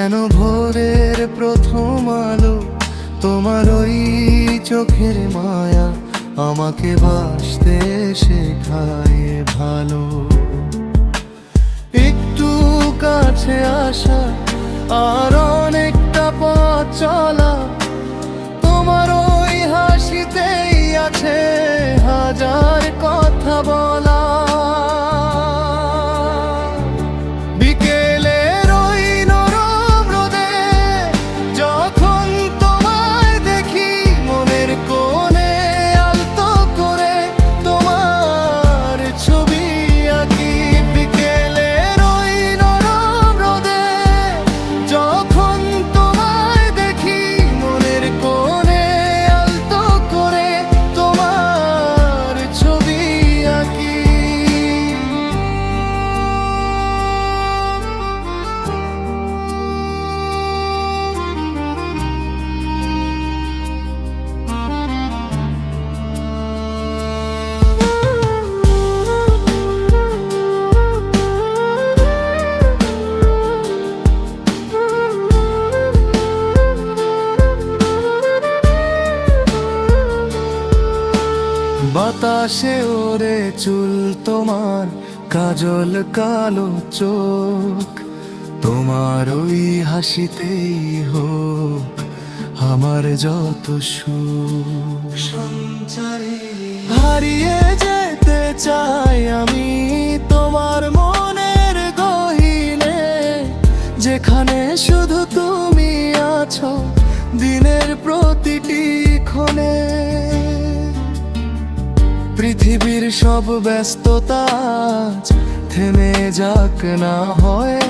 যেন ভোরের প্রথম আলো, তোমার ওই চোখের মায়া আমাকে বাসতে শেখায় ভালো। একটু কাছে আসা আর অনেকটা পথ চলা, তোমার ওই হাসিতেই আছে হাজার কথা বলা। বিকেলের ওই নরম রোদে যখন তোমায় দেখি, মনের কোণে আলতো করে তোমার ছবি আঁকি। বিকেলের ওই নরম রোদে যখন তোমায় দেখি, মনের কোণে আলতো করে তোমার ছবি আঁকি। বাতাসে ওরে চুল তোমার, কাজল কালো চোখ, তোমার ওই হাসিতেই হোক আমার যত সুখ। হারিয়ে যেতে চাই আমি তোমার মনের গহীনে, যেখানে শুধু তুমি আছো দিনের প্রতিটি ক্ষণে। পৃথিবীর সব ব্যস্ততা থেমে যাক না হয়,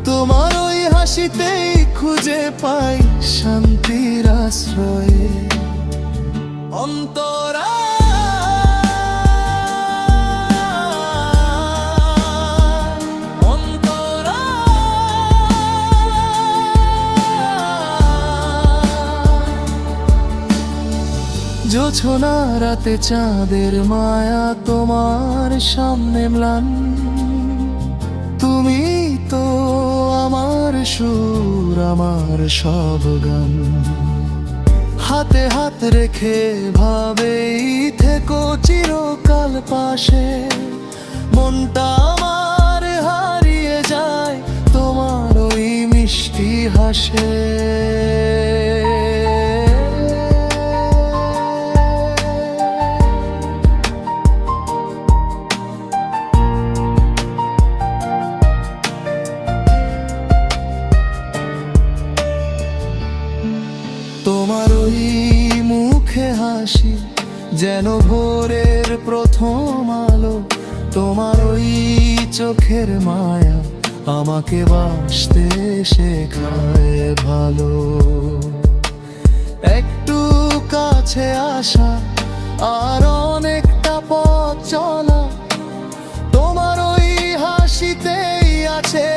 তোমার ওই হাসিতেই খুঁজে পাই শান্তির আশ্রয়। অন্তরা জোছনা রাতে চাঁদের মায়া তোমার সামনে ম্লান, তুমি তো আমার সুর, আমার সব গান। হাতে হাত রেখে ভাবেই থেকো চিরকাল পাশে, মনটা আমার হারিয়ে যায় তোমার ওই মিষ্টি হাসে। তোমার ওই মুখে হাসি যেন ভোরের প্রথম আলো, তোমার ওই চোখের মায়া আমাকে বাসতে শেখায় ভালো। একটু কাছে আসা আর অনেকটা পথ চলা, তোমার ওই হাসিতেই আছে